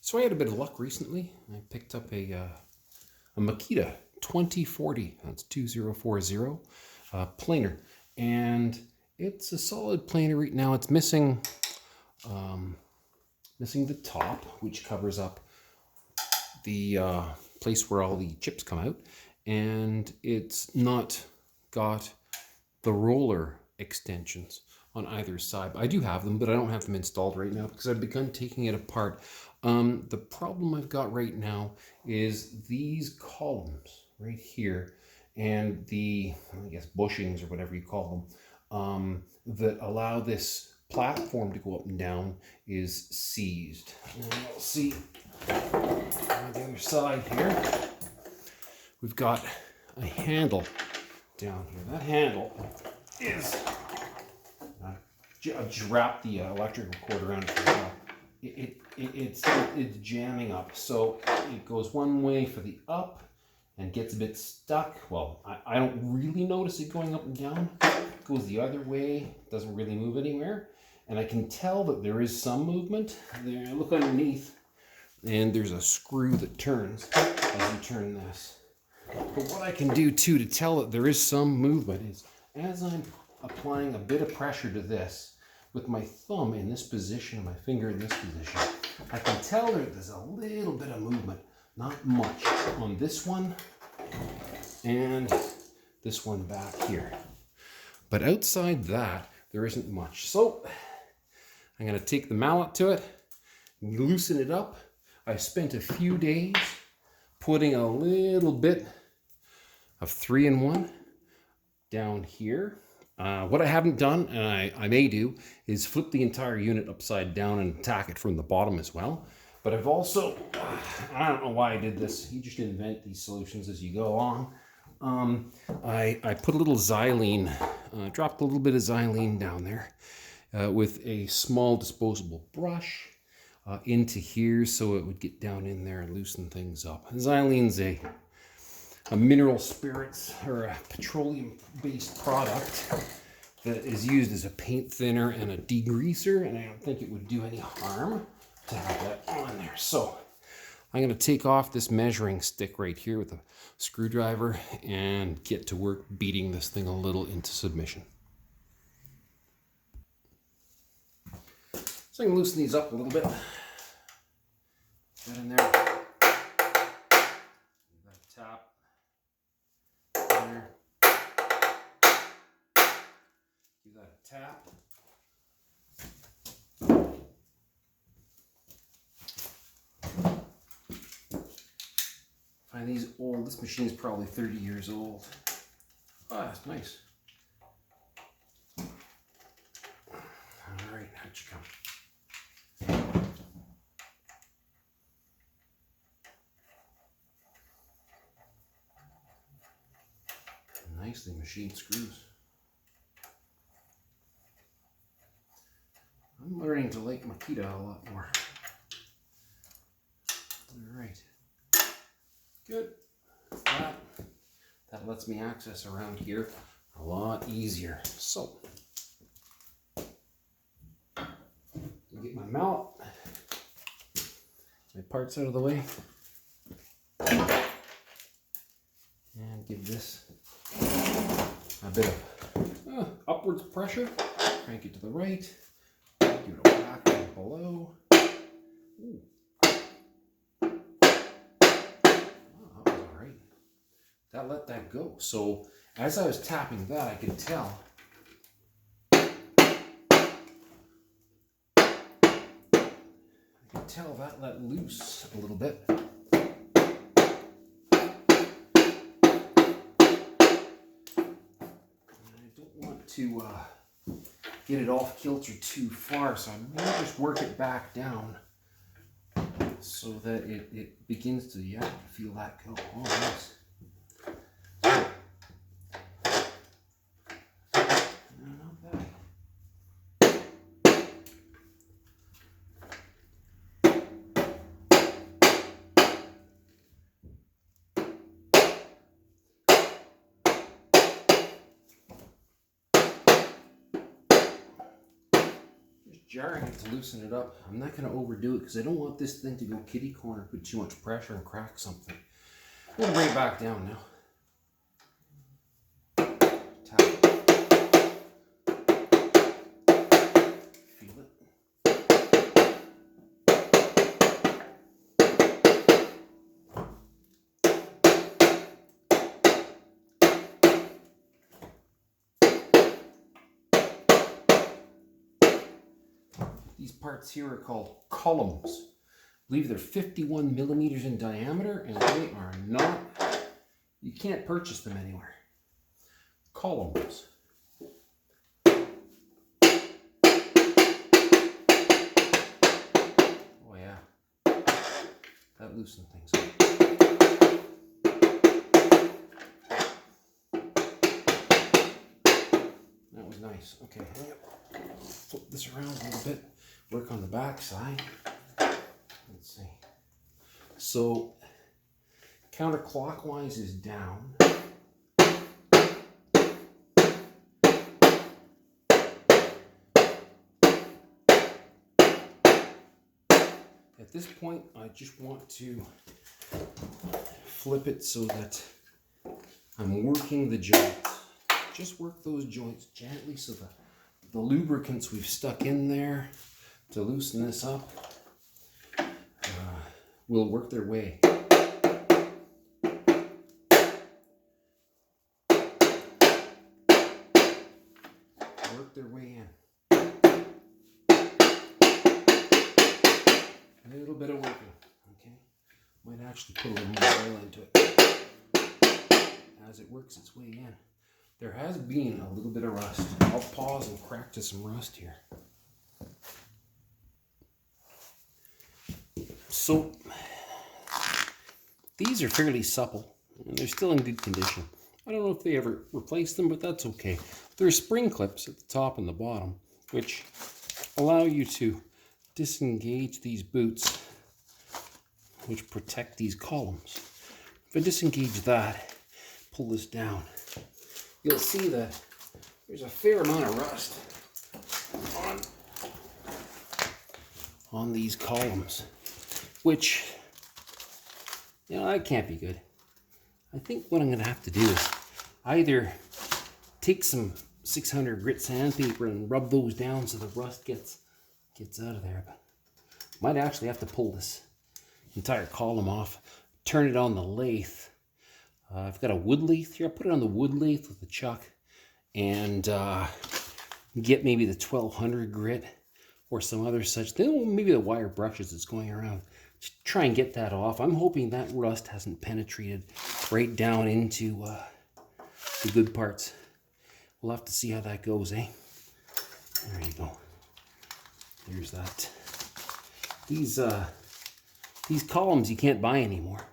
So I had a bit of luck recently. I picked up a Makita 2040, that's 2040, planer. And it's a solid planer right now. It's missing the top, which covers up the place where all the chips come out. And it's not got the roller extensions on either side. I do have them, but I don't have them installed right now because I've begun taking it apart. The problem I've got right now is these columns right here and the, I guess, bushings or whatever you call them, that allow this platform to go up and down is seized. And you'll see on the other side here, we've got a handle down here. That handle is, I wrapped the electrical cord around it as well. It's jamming up, so it goes one way for the up and gets a bit stuck. Well, I don't really notice it going up and down. It goes the other way, doesn't really move anywhere, and I can tell that there is some movement there. I look underneath and there's a screw that turns as you turn this. But what I can do too to tell that there is some movement is, as I'm applying a bit of pressure to this with my thumb in this position, my finger in this position, I can tell there's a little bit of movement, not much, on this one and this one back here. But outside that, there isn't much. So I'm going to take the mallet to it, loosen it up. I spent a few days putting a little bit of 3-in-1 down here. What I haven't done, and I may do, is flip the entire unit upside down and attack it from the bottom as well. But I've also, I don't know why I did this. You just invent these solutions as you go along. I put a little xylene, dropped a little bit of xylene down there with a small disposable brush into here so it would get down in there and loosen things up. Xylene's a mineral spirits or a petroleum-based product that is used as a paint thinner and a degreaser, and I don't think it would do any harm to have that on there. So I'm going to take off this measuring stick right here with a screwdriver and get to work beating this thing a little into submission. So I can loosen these up a little bit. Get in there. Give that a tap. There. Give that a tap. Find these old. This machine is probably 30 years old. Ah, that's nice. All right, how'd you come? Nicely machined screws. I'm learning to like Makita a lot more. All right. Good. That lets me access around here a lot easier. So, get my mallet, my parts out of the way, and give this a bit of upwards pressure. Crank it to the right. Give it a whack and below. Ooh. That let that go. So as I was tapping that, I could tell that let loose a little bit. And I don't want to get it off kilter too far, so I'm going to just work it back down so that it begins to, yeah, feel that go. Oh, nice. jarring it to loosen it up. I'm not going to overdo it because I don't want this thing to go kitty corner, put too much pressure and crack something. We'll bring it back down now. Tap it. Feel it. These parts here are called columns. I believe they're 51 millimeters in diameter, and they are not, you can't purchase them anywhere. Columns. Oh yeah, that loosened things up. That was nice. Okay, flip this around a little bit. Work on the back side. Let's see. So counterclockwise is down. At this point, I just want to flip it so that I'm working the joints. Just work those joints gently so that the lubricants we've stuck in there to loosen this up will work their way. Work their way in. A little bit of working, okay? Might actually put a little more oil into it as it works its way in. There has been a little bit of rust. I'll pause and crack to some rust here. So, these are fairly supple, and they're still in good condition. I don't know if they ever replaced them, but that's okay. There are spring clips at the top and the bottom, which allow you to disengage these boots, which protect these columns. If I disengage that, pull this down, you'll see that there's a fair amount of rust on these columns, which, you know, that can't be good. I think what I'm going to have to do is either take some 600 grit sandpaper and rub those down so the rust gets out of there, but might actually have to pull this entire column off, turn it on the lathe. I've got a wood lathe here. I'll put it on the wood lathe with the chuck and get maybe the 1200 grit or some other such thing, maybe the wire brushes that's going around. Just try and get that off. I'm hoping that rust hasn't penetrated right down into the good parts. We'll have to see how that goes, eh? There you go. There's that. These columns you can't buy anymore,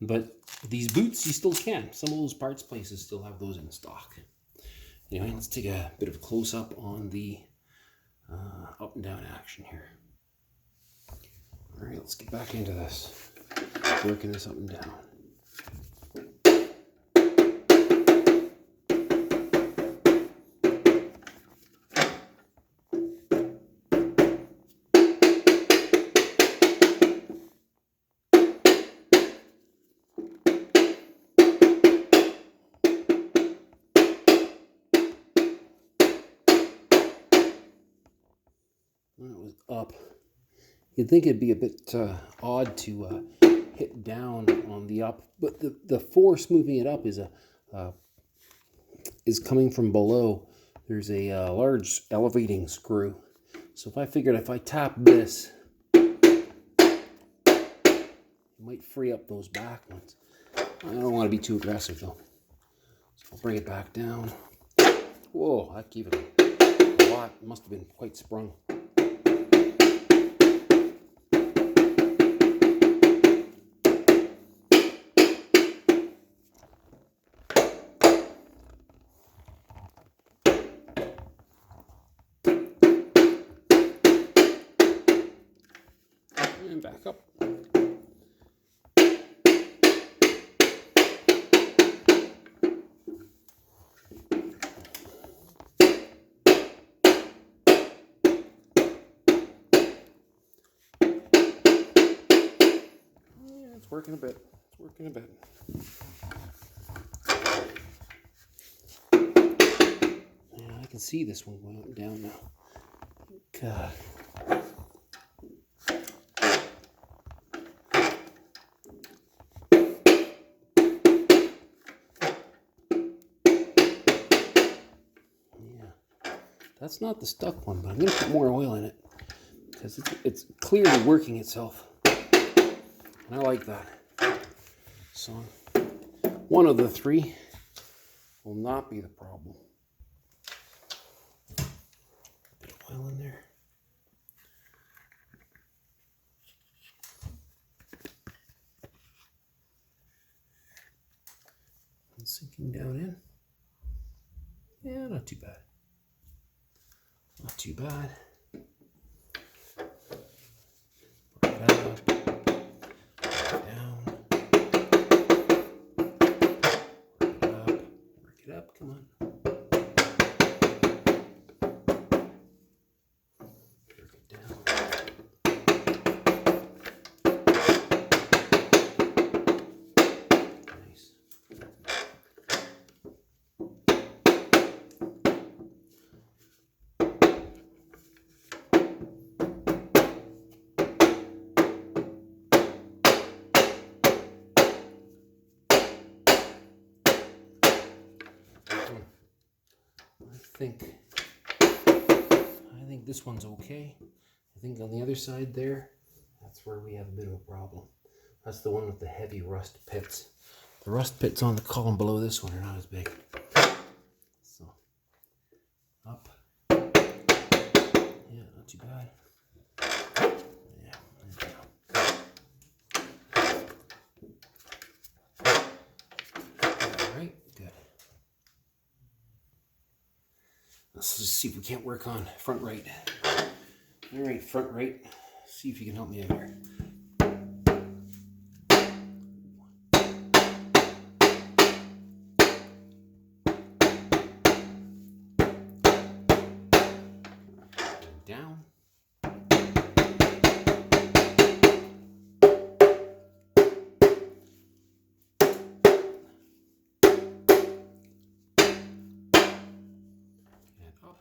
but these boots you still can. Some of those parts places still have those in stock. Anyway, let's take a bit of a close-up on the up and down action here. All right, let's get back into this. Working this up and down. When it was up, you'd think it'd be a bit odd to hit down on the up, but the force moving it up is coming from below. There's a large elevating screw. So if I figured if I tap this, it might free up those back ones. I don't want to be too aggressive though. So I'll bring it back down. Whoa, that gave it a lot. It must have been quite sprung. And back up. it's working a bit. It's working a bit. Yeah, I can see this one going up and down now. God. That's not the stuck one, but I'm going to put more oil in it because it's clearly working itself. And I like that. So one of the three will not be the problem. A bit of oil in there. And sinking down in. Yeah, not too bad. Not too bad. Work it up. Down. Work it up. Come on. Work it down. Nice. I think this one's okay. I think on the other side there, that's where we have a bit of a problem. That's the one with the heavy rust pits. The rust pits on the column below this one are not as big. So, up. Yeah, not too bad. Yeah, and down. All right, good. Let's just see if we can't work on front right. All right, front right. See if you can help me out here. Down. And up.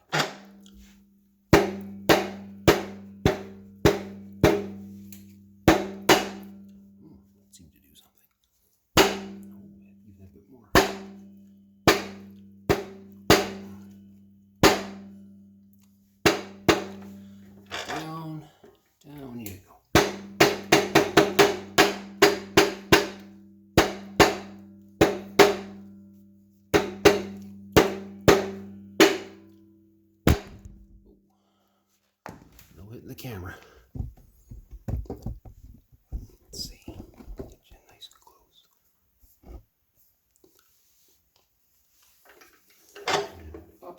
Seemed to do something. Even a bit more. Down, down you go. No hitting the camera. Let's see. Get you nice and close. Up.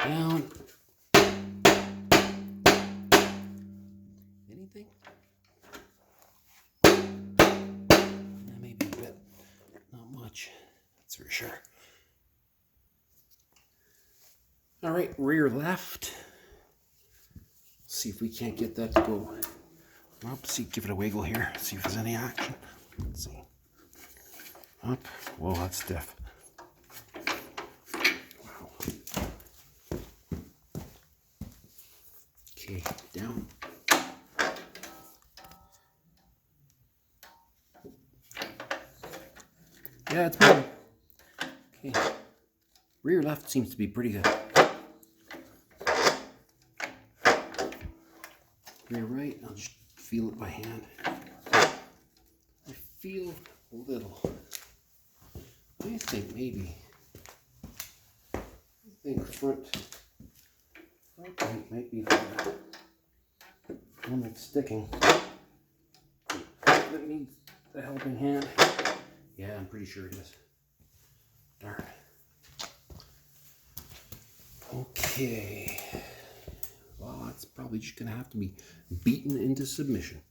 Down. Anything? Yeah, maybe a bit. Not much. That's for sure. All right, rear left. See if we can't get that to go up. See, give it a wiggle here. See if there's any action. Let's see. Up. Whoa, that's stiff. Wow. Okay, down. Yeah, it's moving. Okay. Rear left seems to be pretty good. Rear right, I'll just feel it by hand. I feel a little. I think maybe. I think front right might be the one that's sticking. That needs a helping hand. Yeah, I'm pretty sure it is. Darn. Okay. Well, that's probably just gonna have to be beaten into submission.